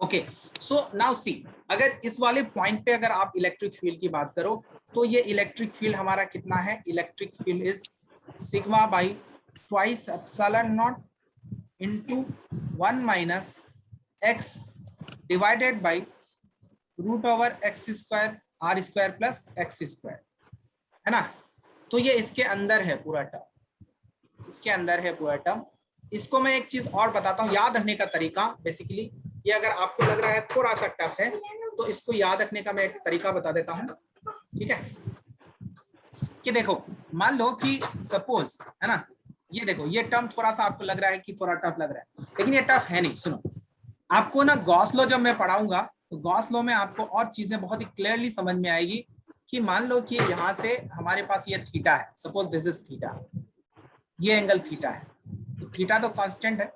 Okay, so now see, अगर इस वाले पॉइंट पे अगर आप इलेक्ट्रिक फील्ड की बात करो तो ये इलेक्ट्रिक फील्ड हमारा कितना है, electric field is sigma by twice epsilon not into 1 minus x divided by root over x square r square plus x square, है ना। तो ये इसके अंदर है पूरा टर्म, इसके अंदर है पूरा टर्म। इसको मैं एक चीज और बताता हूँ याद रखने का तरीका। बेसिकली ये अगर आपको लग रहा है थोड़ा सा टफ है तो इसको याद रखने का मैं एक तरीका बता देता हूँ, ठीक है। कि देखो मान लो कि सपोज, है ना, ये देखो ये टर्म थोड़ा सा आपको लग रहा है कि थोड़ा टफ लग रहा है, लेकिन ये टफ है नहीं। सुनो, आपको ना गॉस लॉ जब मैं पढ़ाऊंगा तो गॉस लॉ में आपको और चीजें बहुत ही क्लियरली समझ में आएगी। कि मान लो कि यहाँ से हमारे पास ये थीटा है, सपोज दिस इज थीटा, ये एंगल थीटा है, तो थीटा तो कांस्टेंट है।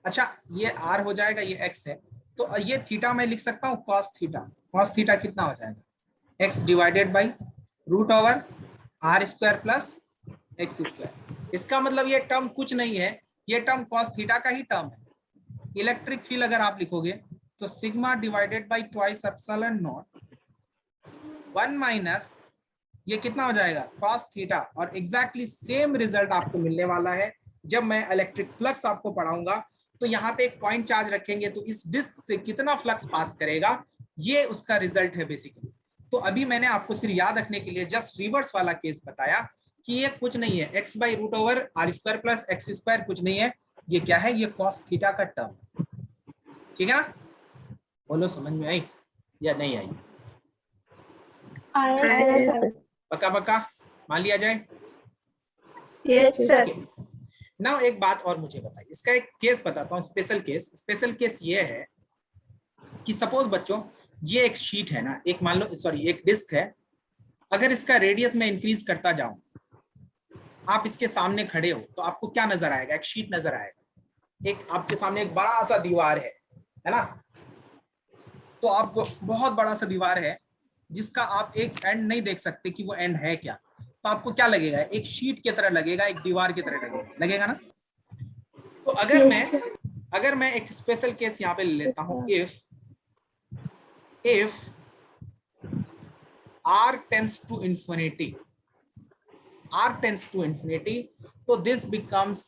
अच्छा ये आर हो जाएगा, ये एक्स है, तो ये थीटा मैं लिख सकता हूँ कॉस थीटा। कॉस थीटा कितना हो जाएगा, x divided by root over r square plus x square. इसका मतलब ये टर्म कुछ नहीं है, ये टर्म कॉस थीटा का ही टर्म है। इलेक्ट्रिक फील्ड अगर आप लिखोगे तो sigma divided by twice epsilon not 1 minus ये कितना हो जाएगा कॉस थीटा, और एग्जैक्टली सेम रिजल्ट आपको मिलने वाला है जब मैं इलेक्ट्रिक फ्लक्स आपको पढ़ाऊंगा। तो यहाँ पे एक पॉइंट चार्ज रखेंगे तो इस डिस्क से कितना फ्लक्स पास करेगा, ये उसका रिजल्ट है बेसिकली। तो अभी मैंने आपको सिर्फ याद रखने के लिए जस्ट रिवर्स वाला केस बताया कि ये कुछ नहीं है, x by root over r square plus x square कुछ नहीं है, ये क्या है, ये कॉस थीटा का टर्म, ठीक है ना। बोलो समझ में आई या नहीं आई? पक्का पक्का मान लिया जाए? Yes sir. नाउ एक बात और मुझे बताइए, इसका एक केस बताता हूँ, स्पेशल केस। स्पेशल केस ये है कि सपोज बच्चों ये एक शीट है ना, एक मान लो सॉरी एक डिस्क है, अगर इसका रेडियस में इंक्रीज करता जाऊं, आप इसके सामने खड़े हो तो आपको क्या नजर आएगा, एक शीट नजर आएगा, एक आपके सामने एक बड़ा सा दीवार है ना। तो आपको बहुत बड़ा सा दीवार है जिसका आप एक एंड नहीं देख सकते कि वो एंड है क्या, तो आपको क्या लगेगा, एक शीट की तरह लगेगा, एक दीवार की तरह लगेगा ना। तो अगर मैं एक स्पेशल केस यहाँ पे ले लेता हूँ, if r tends to infinity, तो this becomes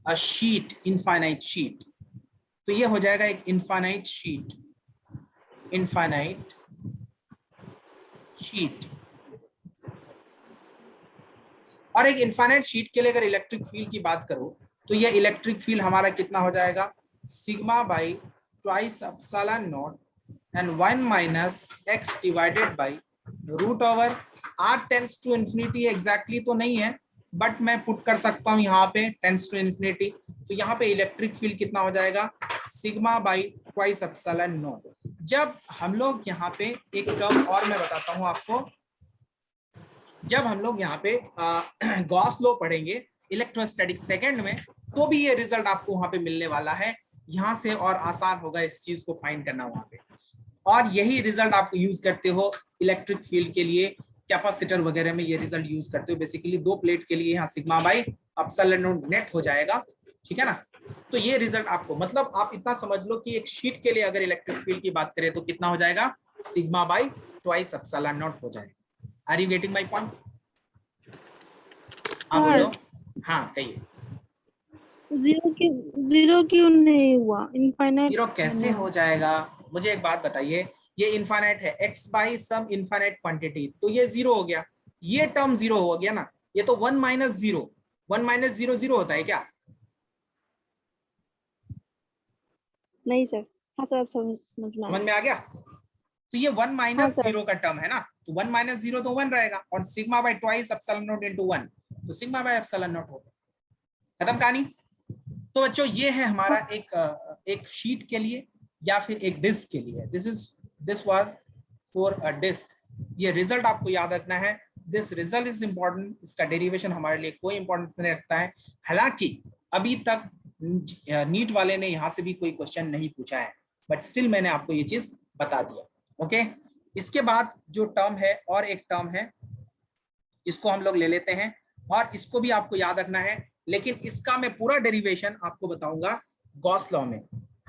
a sheet, infinite sheet। तो ये हो जाएगा एक infinite sheet। और एक इनफाइनाइट शीट के लिए अगर इलेक्ट्रिक फील्ड की बात करो तो ये इलेक्ट्रिक फील्ड हमारा कितना हो जाएगा, sigma by twice epsilon not and 1 minus x divided by root over r tends to infinity. Exactly तो नहीं है बट मैं पुट कर सकता हूँ यहाँ पे टेंस टू इन्फिनिटी, तो यहाँ पे इलेक्ट्रिक फील्ड कितना हो जाएगा, sigma by twice epsilon not. जब हम लोग यहाँ पे एक टर्म और मैं बताता हूँ आपको, जब हम लोग यहाँ पे गॉस लॉ पढ़ेंगे इलेक्ट्रोस्टैटिक सेकंड में, तो भी ये रिजल्ट आपको वहां पे मिलने वाला है। यहाँ से और आसान होगा इस चीज को फाइंड करना वहां पे, और यही रिजल्ट आप यूज करते हो इलेक्ट्रिक फील्ड के लिए, कैपेसिटर वगैरह में ये रिजल्ट यूज करते हो। बेसिकली दो प्लेट के लिए यहाँ sigma by epsilon not net हो जाएगा, ठीक है ना। तो ये रिजल्ट आपको, मतलब आप इतना समझ लो कि एक शीट के लिए अगर इलेक्ट्रिक फील्ड की बात करें तो कितना हो जाएगा, sigma by twice epsilon not हो जाएगा। Are you getting my point? हाँ बोलो, हाँ कहिए। जीरो क्यों नहीं हुआ, इनफाइनाइट जीरो कैसे हो जाएगा, मुझे एक बात बताइए, ये इनफाइनाइट है, x by some infinite quantity, तो ये जीरो हो गया, ये टर्म जीरो हो गया ना। ये तो 1 minus zero, 1 minus zero zero होता है क्या? नहीं सर। हाँ सर, अब समझ में आ गया। तो ये 1 माइनस सर। जीरो का टर्म है ना, तो 1 माइनस जीरो तो 1 रहेगा, और sigma by twice epsilon not into 1, तो सिग्मा बाई एप्सिलॉन नॉट हो गया, खत्म कहानी। तो बच्चों ये है हमारा एक शीट के लिए या फिर एक डिस्क के लिए, this was for a disc. ये रिजल्ट आपको याद रखना है, दिस रिजल्ट इज इंपॉर्टेंट, इसका डेरिवेशन हमारे लिए कोई इंपॉर्टेंस नहीं रखता है। हालांकि अभी तक नीट वाले ने यहाँ से भी कोई क्वेश्चन नहीं पूछा है, बट स्टिल मैंने आपको ये चीज बता दिया, ओके। इसके बाद जो टर्म है, और एक टर्म है जिसको हम लोग ले लेते हैं, और इसको भी आपको याद रखना है, लेकिन इसका मैं पूरा डेरिवेशन आपको बताऊंगा गॉस लॉ में।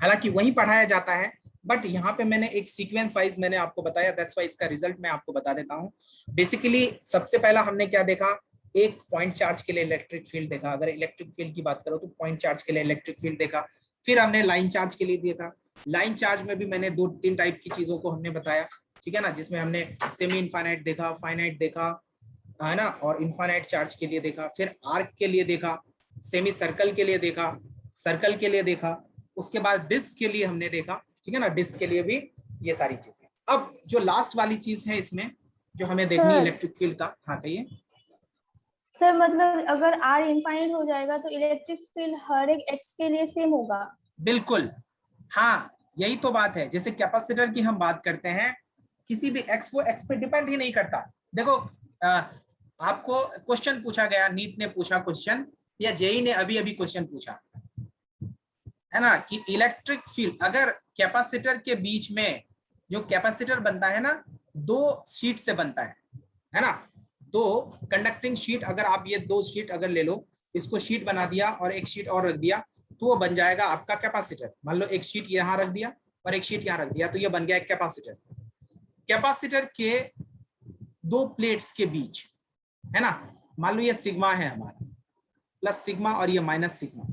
हालांकि वही पढ़ाया जाता है बट यहाँ पे मैंने एक सीक्वेंस वाइज मैंने आपको बताया, दैट्स वाई इसका रिजल्ट मैं आपको बता देता हूँ। बेसिकली सबसे पहला हमने क्या देखा, एक पॉइंट चार्ज के लिए इलेक्ट्रिक फील्ड देखा, अगर इलेक्ट्रिक फील्ड की बात करो तो पॉइंट चार्ज के लिए इलेक्ट्रिक फील्ड देखा। फिर हमने लाइन चार्ज के लिए देखा, लाइन चार्ज में भी मैंने 2-3 टाइप की चीजों को हमने बताया, ठीक है ना, जिसमें हमने सेमी इनफाइनाइट देखा, फाइनाइट देखा, है ना, और इनफाइनाइट चार्ज के लिए देखा, फिर आर्क के लिए देखा, सेमी सर्कल के लिए देखा, सर्कल के लिए देखा, उसके बाद डिस्क के लिए हमने देखा, ठीक है ना, डिस्क के लिए भी ये सारी चीजें। अब जो लास्ट वाली चीज है इसमें जो हमें देखनी है इलेक्ट्रिक फील्ड का, हाँ कहिए सर, मतलब अगर आर इनफाइनाइट हो जाएगा तो इलेक्ट्रिक फील्ड हर एक एक्स के लिए सेम होगा। बिल्कुल, हाँ यही तो बात है। जैसे कैपेसिटर की हम बात करते हैं, किसी भी एक्स, वो एक्स पे डिपेंड ही नहीं करता। देखो आपको क्वेश्चन पूछा गया, नीट ने पूछा क्वेश्चन, या जेई ने अभी अभी क्वेश्चन पूछा है ना, कि इलेक्ट्रिक फील्ड अगर कैपेसिटर के बीच में, जो कैपेसिटर बनता है ना, 2 शीट से बनता है ना, 2 कंडक्टिंग शीट, अगर आप ये 2 शीट अगर ले लो, इसको शीट बना दिया और एक शीट और रख दिया, तो वो बन जाएगा आपका कैपेसिटर। मान लो एक शीट यहाँ रख दिया और एक शीट यहाँ रख दिया, तो ये बन गया एक कैपेसिटर। कैपेसिटर के 2 प्लेट्स के बीच, है ना, मान लो ये सिग्मा है हमारा, प्लस सिग्मा और ये माइनस सिग्मा,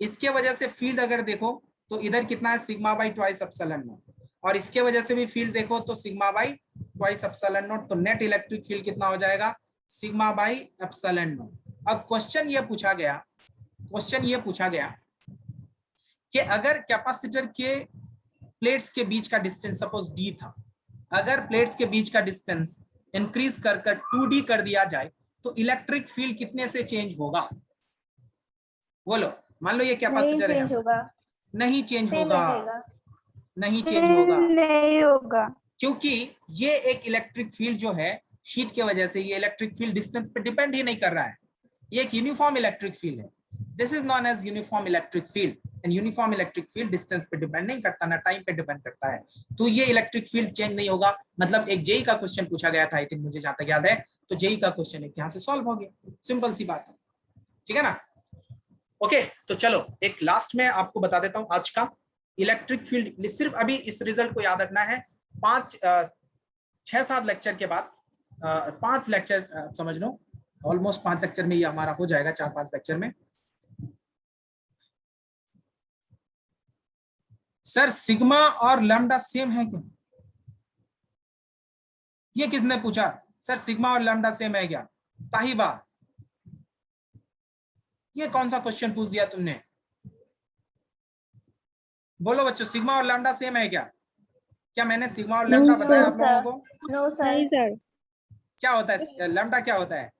इसके वजह से फील्ड अगर देखो तो इधर कितना है, sigma by twice epsilon not, और इसके वजह से भी फील्ड देखो तो sigma by twice epsilon not, तो नेट इलेक्ट्रिक फील्ड कितना हो जाएगा, सिग्मा बाई एप्सिलॉन नॉट। अब क्वेश्चन ये पूछा गया कि अगर कैपेसिटर के प्लेट्स के बीच का डिस्टेंस सपोज d था, अगर प्लेट्स के बीच का डिस्टेंस इंक्रीज कर 2d कर दिया जाए तो इलेक्ट्रिक फील्ड कितने से चेंज होगा, बोलो। मान लो ये कैपेसिटर है, नहीं चेंज होगा, नहीं चेंज होगा, नहीं होगा, क्योंकि ये एक इलेक्ट्रिक फील्ड जो है शीट के वजह से, ये इलेक्ट्रिक फील्ड डिस्टेंस पे डिपेंड ही नहीं कर रहा है, ये एक यूनिफॉर्म इलेक्ट्रिक फील्ड है। This is non as uniform electric field, and uniform electric field distance पे डिपेंड नहीं करता, ना टाइम पे डिपेंड करता है, तो ये इलेक्ट्रिक फील्ड चेंज नहीं होगा। मतलब एक जेई का क्वेश्चन पूछा गया था, आई थिंक, मुझे जहां तक याद है, तो जेई का क्वेश्चन एक यहाँ से सॉल्व हो गया, सिंपल सी बात है, ठीक है ना। ओके, तो चलो एक लास्ट में आपको बता देता हूं आज का इलेक्ट्रिक फील्ड, सिर्फ अभी इस रिजल्ट को याद रखना है, 6-7 लेक्चर के बाद, 5 लेक्चर समझ लो, ऑलमोस्ट 5 लेक्चर में ये हमारा हो जाएगा, 4-5 लेक्चर में। सर सिग्मा और लैम्डा सेम है क्या, ये किसने पूछा, सर सिग्मा और लैम्डा सेम है क्या, ताहिबा, ये कौन सा क्वेश्चन पूछ दिया तुमने, बोलो बच्चों, सिग्मा और लैम्डा सेम है क्या, क्या मैंने सिग्मा और लैम्डा बताया आप लोगों को, नो सर, क्या होता है लैम्डा, क्या होता है,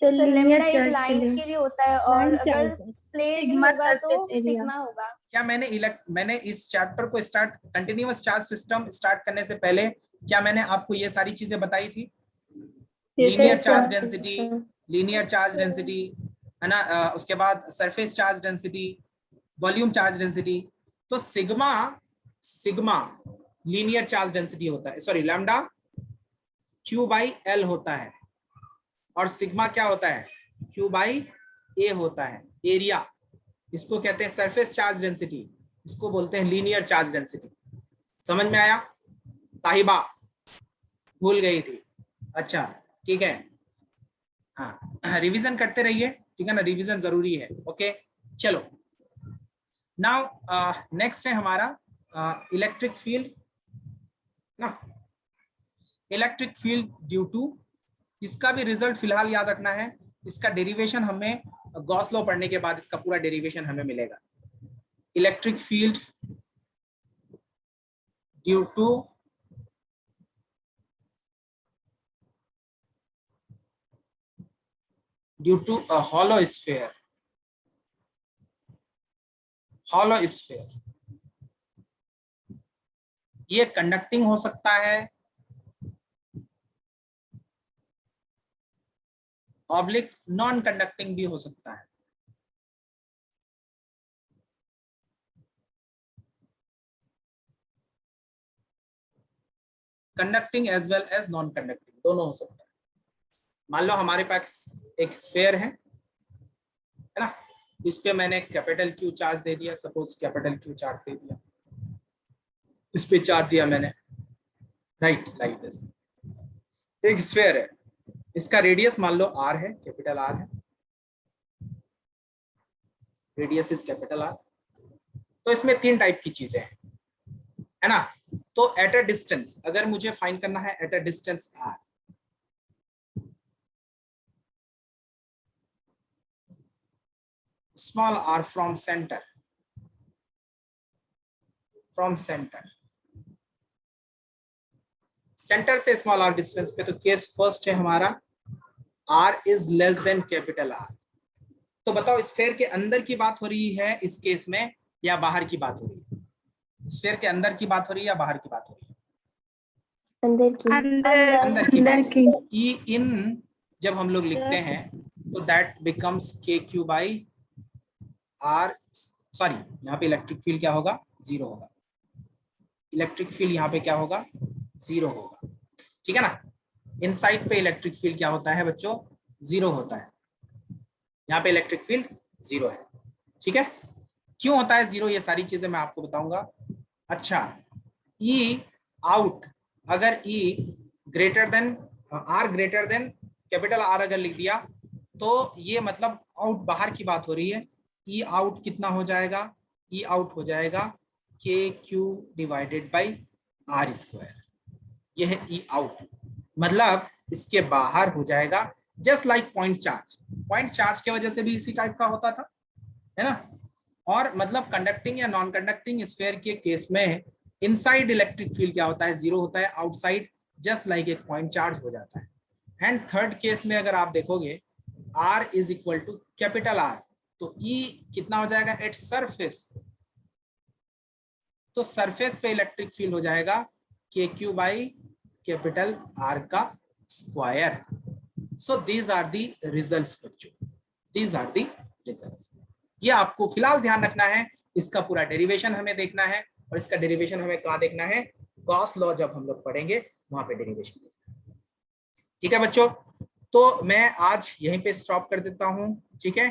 सर लैम्डा एक लाइन के लिए होता है, और अगर प्लेन होगा तो सिग्मा होगा। क्या मैंने इस चैप्टर को start, continuous charge system start करने से पहले क्या मैंने आपको ये सारी चीजें बताई थी, linear charge density, linear charge density, है ना, उसके बाद surface charge density, volume charge density, तो सिग्मा लीनियर चार्ज डेंसिटी होता है, सॉरी लैम्डा Q/L होता है, और सिग्मा क्या होता है, Q/A होता है, एरिया, इसको कहते हैं सरफेस चार्ज डेंसिटी, इसको बोलते हैं लीनियर चार्ज डेंसिटी। समझ में आया, ताहिबा भूल गई थी, अच्छा ठीक है, हाँ रिवीजन करते रहिए, ठीक है ना, रिवीजन जरूरी है। ओके चलो, नाउ नेक्स्ट है हमारा इलेक्ट्रिक फील्ड ना, इलेक्ट्रिक फील्ड ड्यू टू, इसका भी रिजल्ट फिलहाल याद रखना है, इसका डेरिवेशन हमें गॉस लॉ पढ़ने के बाद इसका पूरा डेरिवेशन हमें मिलेगा। Electric field due to a hollow sphere, ये कंडक्टिंग हो सकता है, ऑब्लिक नॉन कंडक्टिंग भी हो सकता है। Conducting as well as non conducting, दोनों हो सकता है। मान लो हमारे पास एक स्फीयर है ना, इस पे मैंने कैपिटल Q चार्ज दे दिया, सपोज कैपिटल Q चार्ज दे दिया, इस पे चार्ज दिया मैंने, राइट, लाइक दिस। एक स्फीयर है, इसका रेडियस मान लो r है, कैपिटल R है, रेडियस इज कैपिटल R। तो इसमें 3 टाइप की चीजें हैं, है ना। तो एट अ डिस्टेंस, अगर मुझे फाइंड करना है at a distance r, small r from centre, centre से स्मॉल r डिस्टेंस पे, तो केस फर्स्ट है हमारा r is less than capital R। तो बताओ स्फीयर के अंदर की बात हो रही है इस केस में या बाहर की बात हो रही है? स्फीयर के अंदर की बात हो रही है या बाहर की बात हो रही है? अंदर की बात। ई इन जब हम लोग लिखते हैं तो दैट बिकम्स के क्यू बाई आर, सॉरी यहाँ पे इलेक्ट्रिक फील्ड क्या होगा, 0 होगा। इलेक्ट्रिक फील्ड यहाँ पे क्या होगा, 0 होगा, ठीक है ना। इनसाइड पे इलेक्ट्रिक फील्ड क्या होता है बच्चों, 0 होता है। यहाँ पे इलेक्ट्रिक फील्ड 0 है, ठीक है। क्यों होता है 0, ये सारी चीजें मैं आपको बताऊंगा। अच्छा, ई आउट, अगर E greater than R, greater than capital R अगर लिख दिया तो ये मतलब आउट, बाहर की बात हो रही है। ई आउट कितना हो जाएगा, ई आउट हो जाएगा के q divided by r square, ये है ई आउट, मतलब इसके बाहर हो जाएगा। Just like point charge, point charge की वजह से भी इसी टाइप का होता था, है ना। और मतलब कंडक्टिंग या नॉन कंडक्टिंग स्फीयर के केस में इनसाइड इलेक्ट्रिक फील्ड क्या होता है, 0 होता है, आउटसाइड जस्ट लाइक एक पॉइंट चार्ज हो जाता है। एंड थर्ड केस में अगर आप देखोगे R is equal to capital R, तो E कितना हो जाएगा एट सरफेस, तो सरफेस पे इलेक्ट्रिक फील्ड हो जाएगा के क्यू बाई कैपिटल R का square. So these are the results बच्चों, दीज आर दी रिजल्ट्स। ये आपको फिलहाल ध्यान रखना है, इसका पूरा डेरिवेशन हमें देखना है, और इसका डेरिवेशन हमें कहाँ देखना है, गॉस लॉ जब हम लोग पढ़ेंगे वहां पे डेरिवेशन देखना है, ठीक है बच्चों। तो मैं आज यहीं पे स्टॉप कर देता हूं, ठीक है।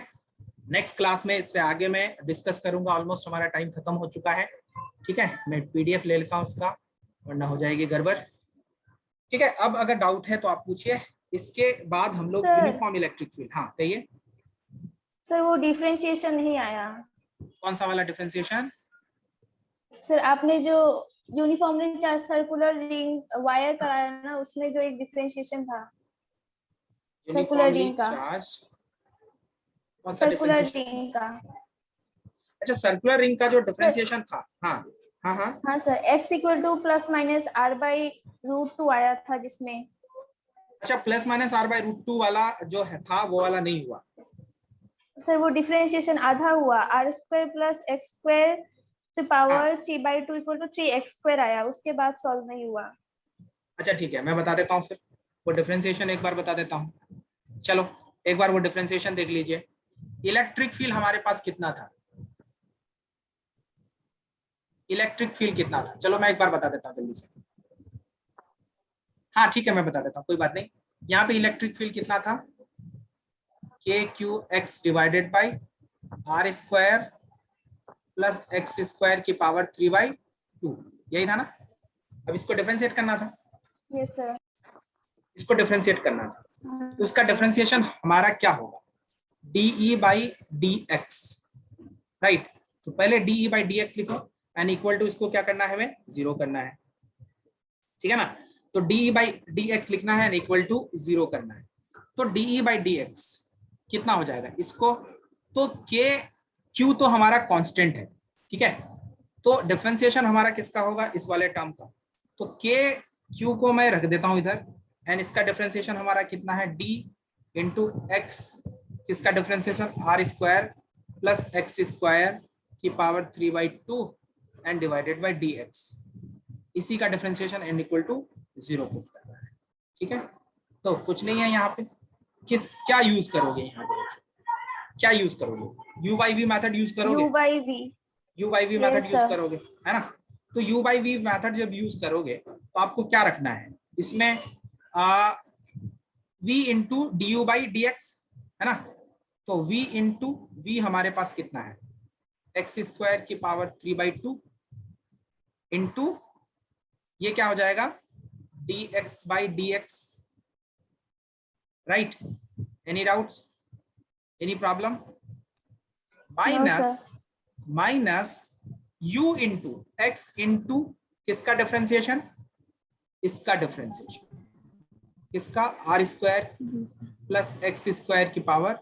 नेक्स्ट क्लास में इससे आगे मैं डिस्कस करूंगा, ऑलमोस्ट हमारा टाइम खत्म हो चुका है, ठीक है। मैं PDF ले लेता हूं उसका, वरना हो जाएगी गड़बड़, ठीक है। अब अगर डाउट है तो आप पूछिए, इसके बाद हम लोग यूनिफॉर्म इलेक्ट्रिक फील्ड, हाँ कहिए सर। वो डिफरेंशिएशन नहीं आया। कौन सा वाला डिफरेंशिएशन? सर आपने जो uniformly charge circular ring wire कराया ना, उसमें जो एक डिफरेंशिएशन था सर्कुलर यूनिफॉर्मली रिंग का, चार्ज, कौन सा सर्कुलर डिफरेंशिएशन? रिंग का। अच्छा, सर्कुलर रिंग का जो सर डिफरेंशिएशन था, हाँ हाँ हाँ हाँ sir, x equal two plus minus r by √2 आया था जिसमें। अच्छा, प्लस माइनस r बाई √2 वाला जो है था वो वाला नहीं हुआ सर वो डिफरेंशिएशन आधा हुआ, r² प्लस x² तो पावर 3/2 इक्वल टू 3x² आया, उसके बाद सॉल्व नहीं हुआ। अच्छा ठीक है, मैं बता देता हूँ फिर वो डिफरेंशिएशन एक बार बता देता हूँ। चलो एक बार वो डिफरेंशिएशन देख लीजिए। इलेक्ट्रिक फील्ड हमारे पास कितना था, इलेक्ट्रिक फील्ड कितना था, चलो मैं एक बार बता देता हूँ जल्दी से। हाँ ठीक है, मैं बता देता हूँ, कोई बात नहीं। यहाँ पे इलेक्ट्रिक फील्ड कितना था, के q x divided by r square plus x square की पावर 3/2, यही था ना। अब इसको डिफरेंशिएट करना था, यस सर। इसको डिफरेंशिएट करना था, तो उसका डिफरेंशिएशन हमारा क्या होगा, d E by D x, right. तो पहले डीई बाई डी एक्स लिखो, एन इक्वल टू इसको क्या करना है, हमें 0 करना है, ठीक है ना। तो डीई बाई डी एक्स लिखना है, एन इक्वल टू 0 करना है। तो डीई बाई डी एक्स कितना हो जाएगा इसको, तो के क्यू तो हमारा कांस्टेंट है, ठीक है। तो डिफरेंशिएशन हमारा किसका होगा, इस वाले टर्म का। तो के क्यू को मैं रख देता हूं इधर, एंड इसका डिफरेंशिएशन हमारा कितना है, डी इंटू एक्स, इसका differentiation R square plus x square की power 3/2 and divided by D X, इसी का differentiation N equal to 0 put करना है, ठीक है। तो कुछ नहीं है यहाँ पे, किस क्या यूज करोगे यहाँ पे, क्या यूज करोगे, U by V method use करोगे, U by V method use करोगे, है ना। तो यू बाई वी मेथड जब यूज करोगे तो आपको क्या रखना है इसमें, v into D U by D X, है ना। तो v इंटू वी हमारे पास कितना है, एक्स स्क्वायर की पावर 3/2 इंटू ये क्या हो जाएगा dx by dx, right? Any doubts, any problem? Minus u into x into किसका डिफरेंशिएशन, इसका डिफरेंशिएशन, इसका r square plus x square की पावर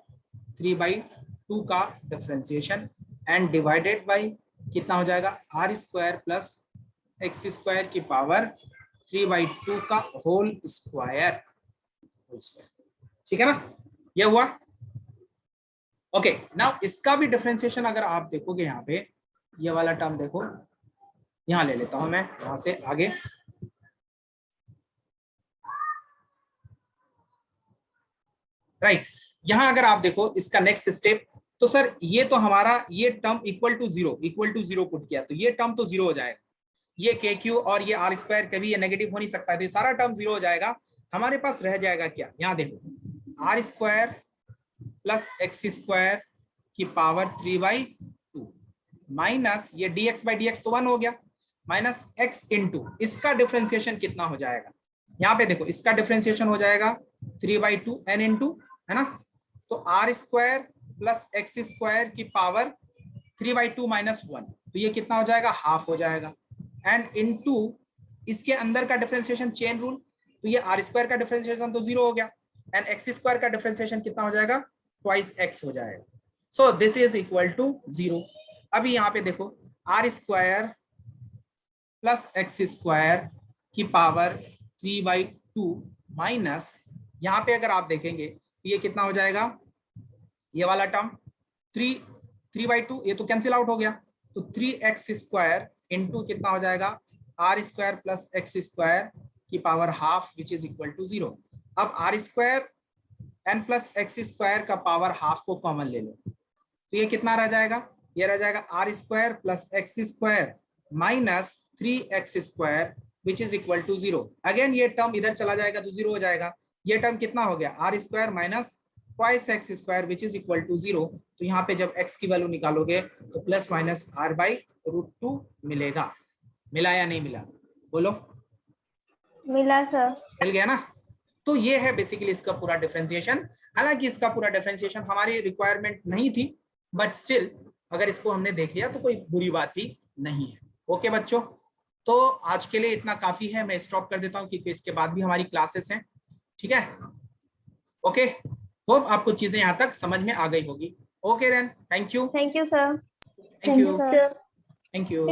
3/2 का डिफरेंशिएशन एंड डिवाइडेड बाय कितना हो जाएगा r square plus x square की पावर 3/2 का होल स्क्वायर। ठीक है ना, ये हुआ। ओके, नाउ इसका भी डिफरेंशिएशन अगर आप देखोगे यहाँ पे, ये वाला टर्म देखो, यहाँ ले लेता हूं मैं, यहां से आगे राइट। यहां अगर आप देखो इसका नेक्स्ट स्टेप, तो सर ये तो हमारा ये term equal to zero put किया, तो ये टर्म तो जीरो हो जाएगा, ये के क्यू और ये आर स्क्वायर कभी ये नेगेटिव हो नहीं सकता है, तो ये सारा टर्म जीरो हो जाएगा। हमारे पास रह जाएगा क्या, यहाँ देखो r square plus x square की पावर 3/2 माइनस ये dx by dx तो 1 हो गया, माइनस x इंटू इसका डिफरेंशिएशन कितना हो जाएगा, यहाँ पे देखो इसका डिफरेंशिएशन हो जाएगा 3/2 n इंटू, है ना, तो r square plus x square की पावर 3/2 माइनस 1, तो ये कितना हो जाएगा, हाफ हो जाएगा, एंड इनटू इसके अंदर का डिफरेंशिएशन चेन रूल, तो ये आर स्क्वायर का डिफरेंशिएशन तो 0 हो गया, एंड एक्स स्क्वायर का डिफरेंशिएशन कितना हो जाएगा, ट्वाइस एक्स हो जाएगा। So this is equal to 0। अभी यहाँ पे देखो r square plus x square की पावर 3/2 माइनस, यहाँ पे अगर आप देखेंगे तो ये कितना हो जाएगा, ये वाला टर्म 3/2 ये तो कैंसिल आउट हो गया, तो 3x स्क्वायर इंटू कितना हो जाएगा are square plus x square की power half which is equal to 0। अब R square N plus x square का पावर हाफ को कॉमन ले लो, तो ये कितना रह जाएगा, ये रह जाएगा are square plus x square minus 3x square which is equal to 0। Again ये टर्म इधर चला जाएगा तो 0 हो जाएगा, ये टर्म कितना हो गया r square minus twice x square which is equal to 0। तो यहाँ पे जब x की वैल्यू निकालोगे तो प्लस माइनस r/√2 मिलेगा। मिला या नहीं मिला, बोलो। मिला सर। मिल गया ना। तो ये है बेसिकली इसका पूरा डिफरेंशिएशन। हालांकि इसका पूरा डिफरेंशिएशन हमारी रिक्वायरमेंट नहीं थी, बट स्टिल अगर इसको हमने देख लिया तो कोई बुरी बात भी नहीं है। ओके बच्चों, तो आज के लिए इतना काफी है, मैं स्टॉप कर देता हूँ क्योंकि इसके बाद भी हमारी क्लासेस हैं। ठीक है, ओके, होप आपको चीजें यहाँ तक समझ में आ गई होगी। Okay then, thank you. Thank you sir. Thank you sir. Thank you.